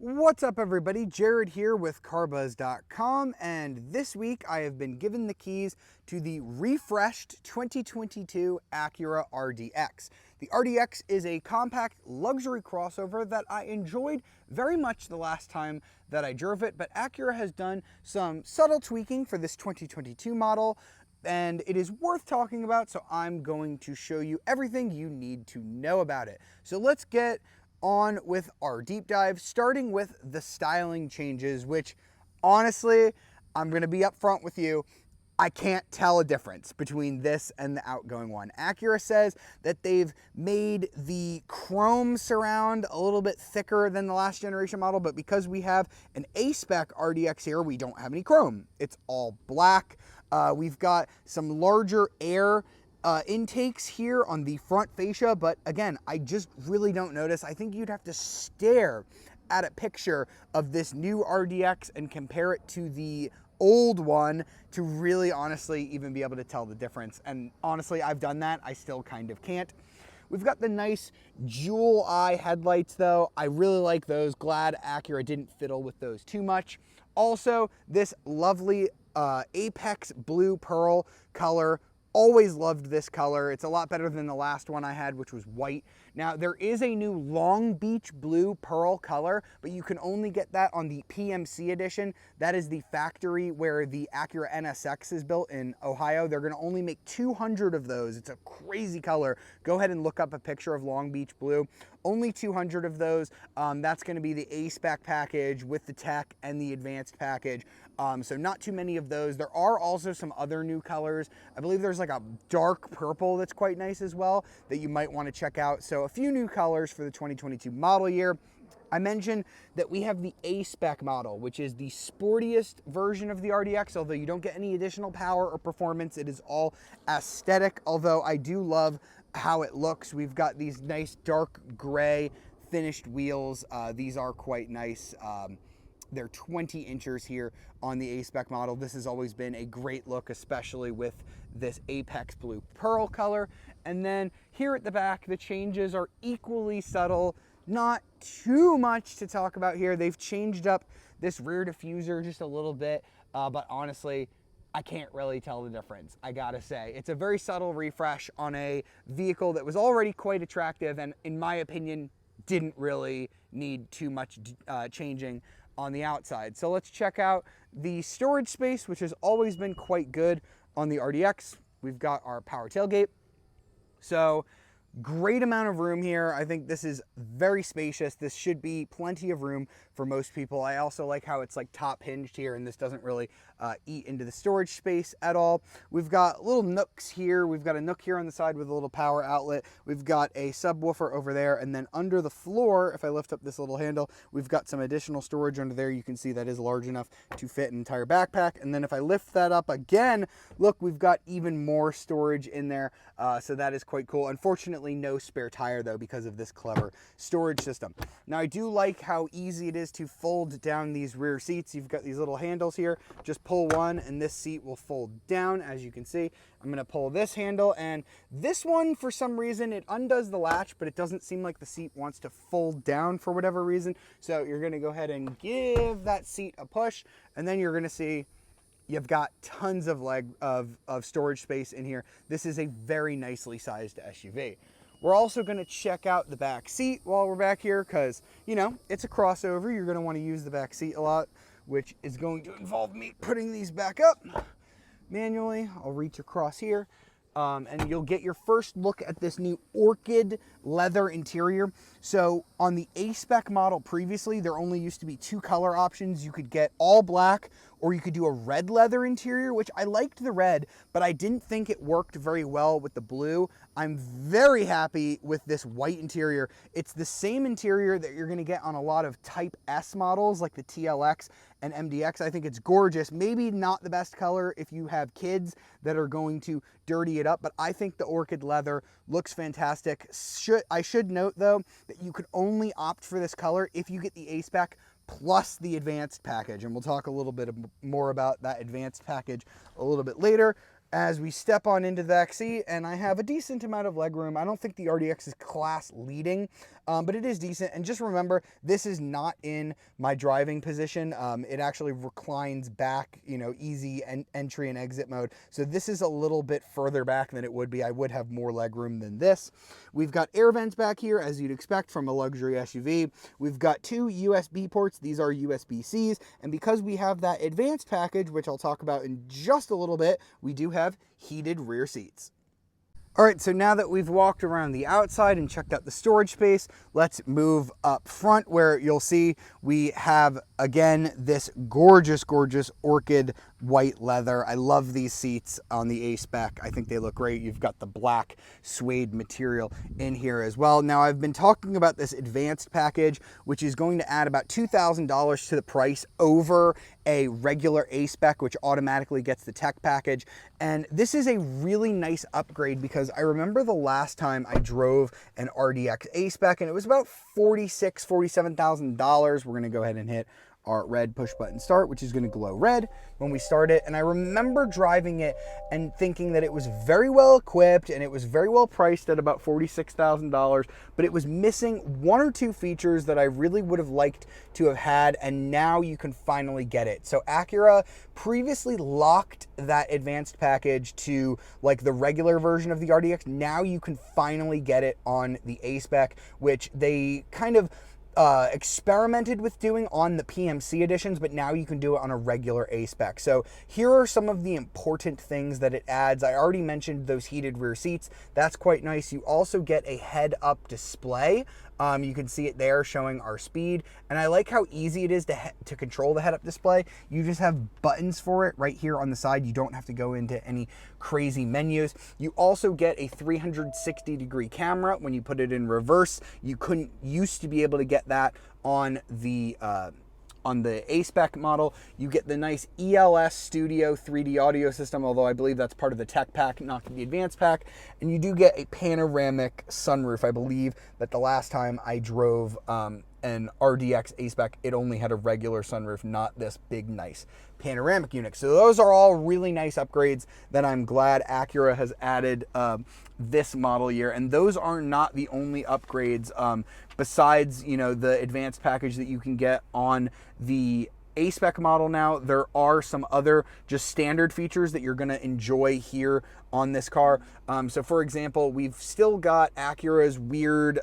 What's up, everybody? Jared here with carbuzz.com, and this week I have been given the keys to the refreshed 2022 Acura RDX. The RDX is a compact luxury crossover that I enjoyed very much the last time that I drove it, but Acura has done some subtle tweaking for this 2022 model, and it is worth talking about, so I'm going to show you everything you need to know about it. So let's get on with our deep dive, starting with the styling changes, which honestly, I'm going to be upfront with you, I can't tell a difference between this and the outgoing one. Acura says that they've made the chrome surround a little bit thicker than the last generation model, but because we have an A-Spec RDX here, we don't have any chrome. It's all black. We've got some larger air intakes here on the front fascia, but again, I just really don't notice. I think you'd have to stare at a picture of this new RDX and compare it to the old one to really honestly even be able to tell the difference. And honestly, I've done that. I still kind of can't. We've got the nice jewel eye headlights though. I really like those. Glad Acura didn't fiddle with those too much. Also, this lovely Apex blue pearl color. Always loved this color. It's a lot better than the last one I had, which was white. Now, there is a new Long Beach blue pearl color, but you can only get that on the PMC edition. That is the factory where the Acura NSX is built in Ohio. They're gonna only make 200 of those. It's a crazy color. Go ahead and look up a picture of Long Beach blue. Only 200 of those. That's gonna be the A-Spec package with the tech and the advanced package. So not too many of those. There are also some other new colors. I believe there's like a dark purple that's quite nice as well that you might want to check out. So a few new colors for the 2022 model year. I mentioned that we have the A-Spec model, which is the sportiest version of the RDX, although you don't get any additional power or performance. It is all aesthetic, although I do love how it looks. We've got these nice dark gray finished wheels. These are quite nice. They're 20 inches here on the A-Spec model. This has always been a great look, especially with this Apex blue pearl color. And then here at the back, the changes are equally subtle. Not too much to talk about here. They've changed up this rear diffuser just a little bit, but honestly, I can't really tell the difference, I gotta say. It's a very subtle refresh on a vehicle that was already quite attractive and, in my opinion, didn't really need too much changing on the outside. So let's check out the storage space, which has always been quite good on the RDX. We've got our power tailgate. So great amount of room here. I think this is very spacious. This should be plenty of room for most people. I also like how it's like top hinged here, and this doesn't really eat into the storage space at all. We've got little nooks here. We've got a nook here on the side with a little power outlet. We've got a subwoofer over there, and then under the floor, if I lift up this little handle, we've got some additional storage under there. You can see that is large enough to fit an entire backpack. And then if I lift that up again, look, we've got even more storage in there. So that is quite cool. Unfortunately, no spare tire though because of this clever storage system. Now, I do like how easy it is to fold down these rear seats. You've got these little handles here. Just pull one and this seat will fold down, as you can see. I'm gonna pull this handle, and this one, for some reason, it undoes the latch, but it doesn't seem like the seat wants to fold down for whatever reason. So you're gonna go ahead and give that seat a push, and then you're gonna see you've got tons of storage space in here. This is a very nicely sized SUV. We're also gonna check out the back seat while we're back here because, you know, it's a crossover. You're gonna wanna use the back seat a lot, which is going to involve me putting these back up manually. I'll reach across here. And you'll get your first look at this new orchid leather interior. So on the A-Spec model previously, there only used to be two color options. You could get all black, or you could do a red leather interior, which I liked the red, but I didn't think it worked very well with the blue. I'm very happy with this white interior. It's the same interior that you're gonna get on a lot of Type S models like the TLX and MDX. I think it's gorgeous. Maybe not the best color if you have kids that are going to dirty it up, but I think the orchid leather looks fantastic. I should note though that you could only opt for this color if you get the A-Spec plus the advanced package, and we'll talk a little bit more about that advanced package a little bit later. as we step on into the back seat, and I have a decent amount of legroom. I don't think the RDX is class leading, but it is decent. And just remember, this is not in my driving position. It actually reclines back, you know, easy entry and exit mode. So this is a little bit further back than it would be. I would have more legroom than this. We've got air vents back here, as you'd expect from a luxury SUV. We've got 2 USB ports. These are USB-Cs. And because we have that advanced package, which I'll talk about in just a little bit, we do have heated rear seats. All right, so now that we've walked around the outside and checked out the storage space, let's move up front where you'll see we have, again, this gorgeous, gorgeous orchid white leather. I love these seats on the A-Spec. I think they look great. You've got the black suede material in here as well. Now, I've been talking about this advanced package, which is going to add about $2,000 to the price over a regular A-Spec, which automatically gets the tech package. And this is a really nice upgrade because I remember the last time I drove an RDX A-Spec and it was about $46,000, $47,000. We're gonna go ahead and hit our red push button start, which is going to glow red when we start it. And I remember driving it and thinking that it was very well equipped and it was very well priced at about $46,000, but it was missing 1 or 2 features that I really would have liked to have had, and now you can finally get it. So Acura previously locked that advanced package to like the regular version of the RDX. Now you can finally get it on the A-Spec, which they kind of experimented with doing on the PMC editions, but now you can do it on a regular A-Spec. So here are some of the important things that it adds. I already mentioned those heated rear seats. That's quite nice. You also get a head-up display. You can see it there showing our speed, and I like how easy it is to control the head-up display. You just have buttons for it right here on the side. You don't have to go into any crazy menus. You also get a 360-degree camera when you put it in reverse. You couldn't used to be able to get that on the A-Spec model. You get the nice ELS Studio 3D audio system, although I believe that's part of the tech pack, not the advanced pack. And you do get a panoramic sunroof. I believe that the last time I drove an RDX A-Spec, it only had a regular sunroof, not this big, nice panoramic unit. So those are all really nice upgrades that I'm glad Acura has added this model year. And those are not the only upgrades besides, you know, the advanced package that you can get on the A-Spec model. Now there are some other just standard features that you're going to enjoy here on this car. So for example, we've still got Acura's weird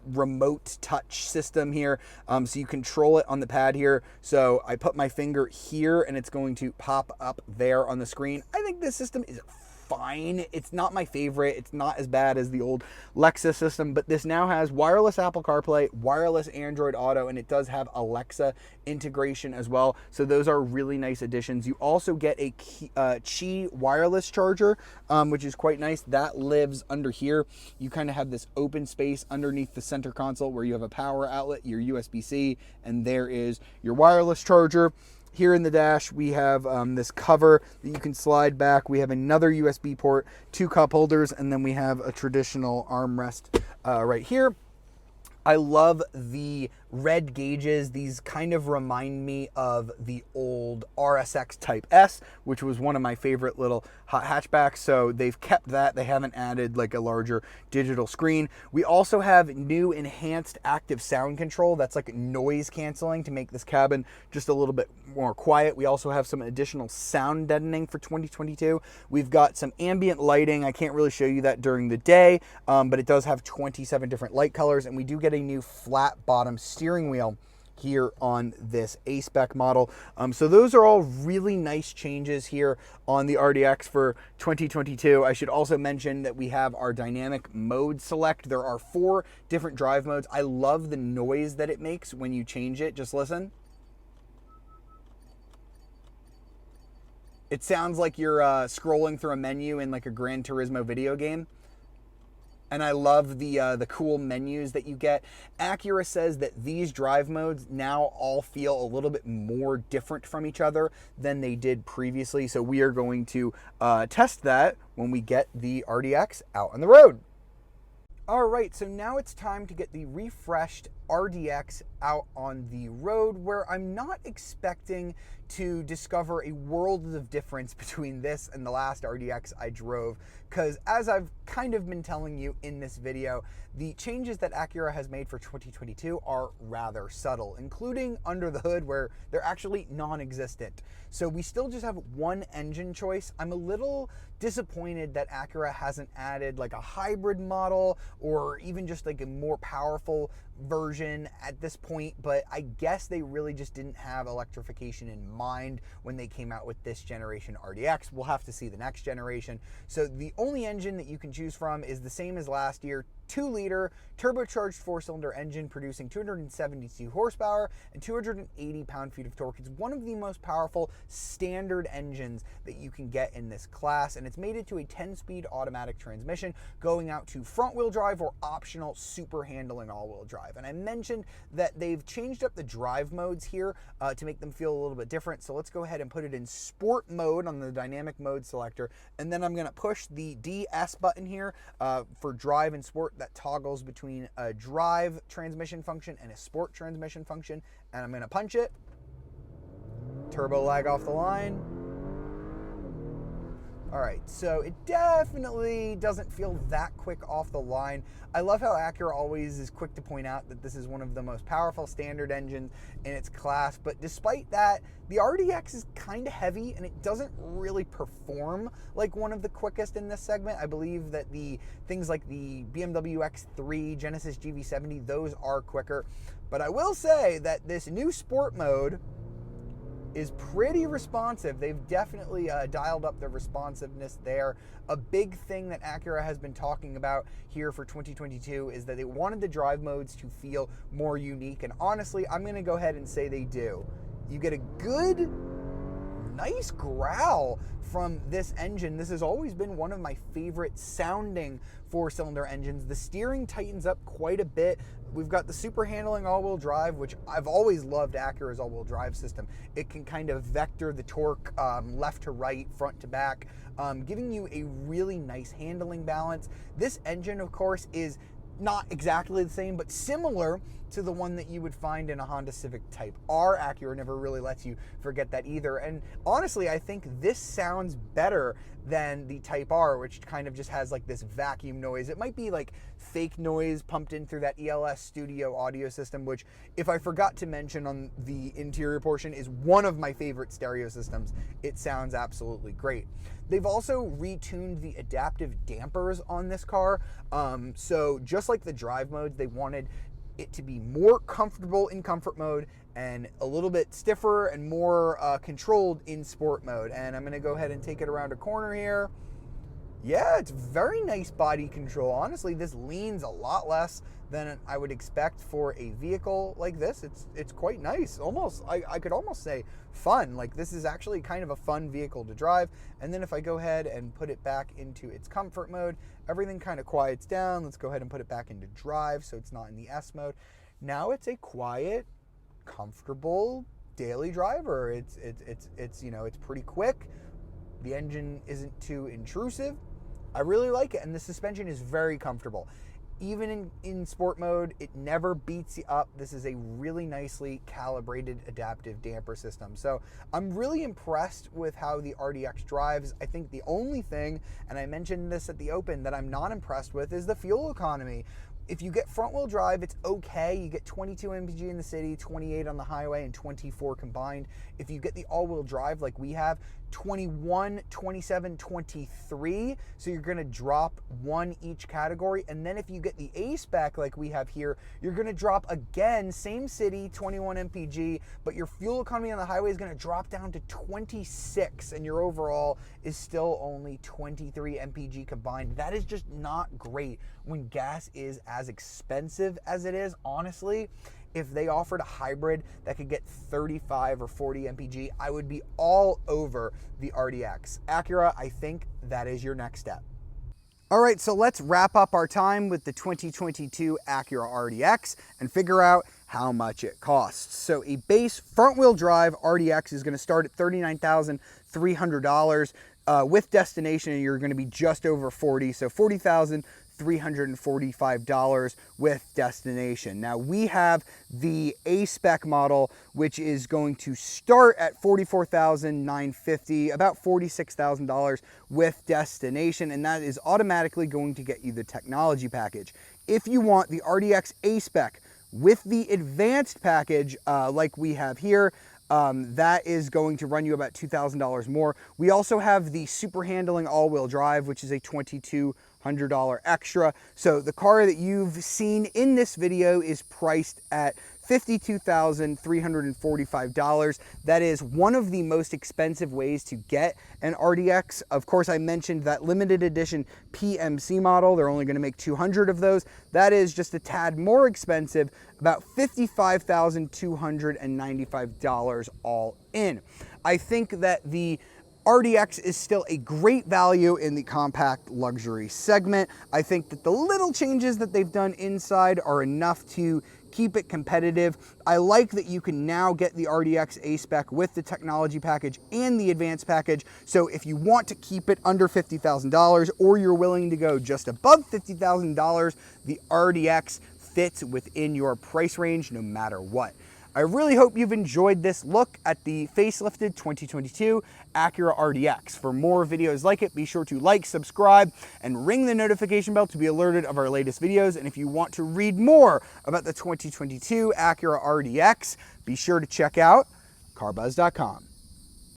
remote touch system here. So you control it on the pad here. So I put my finger here and it's going to pop up there on the screen. I think this system is fine. It's not my favorite. It's not as bad as the old Lexus system, but this now has wireless Apple CarPlay, wireless Android Auto, and it does have Alexa integration as well. So those are really nice additions. You also get a Qi wireless charger, which is quite nice. That lives under here. You kind of have this open space underneath the center console where you have a power outlet, your USB-C, and there is your wireless charger. Here in the dash, we have this cover that you can slide back. We have another USB port, 2 cup holders, and then we have a traditional armrest right here. I love the red gauges. These kind of remind me of the old RSX Type S, which was one of my favorite little hot hatchbacks. So they've kept that. They haven't added like a larger digital screen. We also have new enhanced active sound control. That's like noise canceling to make this cabin just a little bit more quiet. We also have some additional sound deadening for 2022. We've got some ambient lighting. I can't really show you that during the day, but it does have 27 different light colors, and we do get a new flat bottom steering wheel here on this A-Spec model. So those are all really nice changes here on the RDX for 2022. I should also mention that we have our dynamic mode select. There are 4 different drive modes. I love the noise that it makes when you change it. Just listen. It sounds like you're scrolling through a menu in like a Gran Turismo video game. And I love the cool menus that you get. Acura says that these drive modes now all feel a little bit more different from each other than they did previously. So we are going to test that when we get the RDX out on the road. All right, so now it's time to get the refreshed RDX out on the road, where I'm not expecting to discover a world of difference between this and the last RDX I drove, because as I've kind of been telling you in this video, the changes that Acura has made for 2022 are rather subtle, including under the hood, where they're actually non-existent. So we still just have one engine choice. I'm a little disappointed that Acura hasn't added like a hybrid model or even just like a more powerful version at this point, but I guess they really just didn't have electrification in mind when they came out with this generation RDX. We'll have to see the next generation. So the only engine that you can choose from is the same as last year, 2-liter turbocharged 4-cylinder engine producing 272 horsepower and 280 pound-feet of torque. It's one of the most powerful standard engines that you can get in this class, and it's mated to a 10-speed automatic transmission going out to front-wheel drive or optional super handling all-wheel drive. And I mentioned that they've changed up the drive modes here to make them feel a little bit different. So let's go ahead and put it in sport mode on the dynamic mode selector, and then I'm going to push the DS button here for drive and sport. That toggles between a drive transmission function and a sport transmission function, and I'm going to punch it. Turbo lag off the line. All right, so it definitely doesn't feel that quick off the line. I love how Acura always is quick to point out that this is one of the most powerful standard engines in its class, but despite that, the RDX is kind of heavy and it doesn't really perform like one of the quickest in this segment. I believe that the things like the BMW X3, Genesis GV70, those are quicker. But I will say that this new sport mode is pretty responsive. They've definitely dialed up the responsiveness there. A big thing that Acura has been talking about here for 2022 is that they wanted the drive modes to feel more unique, and honestly, I'm going to go ahead and say they do. You get a good, nice growl from this engine. This has always been one of my favorite sounding 4-cylinder engines. The steering tightens up quite a bit. We've got the super handling all-wheel drive, which I've always loved Acura's all-wheel drive system. It can kind of vector the torque left to right, front to back, giving you a really nice handling balance. This engine, of course, is not exactly the same, but similar to the one that you would find in a Honda Civic Type R. Acura never really lets you forget that either. And honestly, I think this sounds better than the Type R, which kind of just has like this vacuum noise. It might be like fake noise pumped in through that ELS Studio audio system, which, if I forgot to mention on the interior portion, is one of my favorite stereo systems. It sounds absolutely great. They've also retuned the adaptive dampers on this car. So just like the drive modes, they wanted it to be more comfortable in comfort mode and a little bit stiffer and more controlled in sport mode. And I'm gonna go ahead and take it around a corner here. Yeah, it's very nice body control. Honestly, this leans a lot less than I would expect for a vehicle like this. It's quite nice. Almost, I could almost say fun. Like, this is actually kind of a fun vehicle to drive. And then if I go ahead and put it back into its comfort mode, everything kind of quiets down. Let's go ahead and put it back into drive so it's not in the S mode. Now it's a quiet, comfortable daily driver. It's you know, it's pretty quick. The engine isn't too intrusive. I really like it, and the suspension is very comfortable. Even in sport mode, it never beats you up. This is a really nicely calibrated adaptive damper system. So I'm really impressed with how the RDX drives. I think the only thing, and I mentioned this at the open, that I'm not impressed with is the fuel economy. If you get front wheel drive, it's okay. You get 22 mpg in the city, 28 on the highway, and 24 combined. If you get the all-wheel drive like we have, 21, 27, 23. So you're gonna drop one each category. And then if you get the A-Spec like we have here, you're gonna drop again, same city, 21 mpg, but your fuel economy on the highway is gonna drop down to 26, and your overall is still only 23 mpg combined. That is just not great when gas is as expensive as it is. Honestly, if they offered a hybrid that could get 35 or 40 mpg, I would be all over the RDX. Acura, I think that is your next step. All right, so let's wrap up our time with the 2022 Acura RDX and figure out how much it costs. So a base front-wheel drive RDX is gonna start at $39,300. With destination, you're gonna be just over 40, so $40,300. $345 with destination. Now we have the A-Spec model, which is going to start at $44,950, about $46,000 with destination, and that is automatically going to get you the technology package. If you want the RDX A-Spec with the advanced package, like we have here, that is going to run you about $2,000 more. We also have the super handling all-wheel drive, which is a $2,200 extra. So the car that you've seen in this video is priced at $52,345. That is one of the most expensive ways to get an RDX. Of course, I mentioned that limited edition PMC model. They're only going to make 200 of those. That is just a tad more expensive, about $55,295 all in. I think that the RDX is still a great value in the compact luxury segment. I think that the little changes that they've done inside are enough to keep it competitive. I like that you can now get the RDX A-Spec with the technology package and the advanced package. So if you want to keep it under $50,000 or you're willing to go just above $50,000, the RDX fits within your price range no matter what. I really hope you've enjoyed this look at the facelifted 2022 Acura RDX. For more videos like it, be sure to like, subscribe, and ring the notification bell to be alerted of our latest videos. And if you want to read more about the 2022 Acura RDX, be sure to check out carbuzz.com.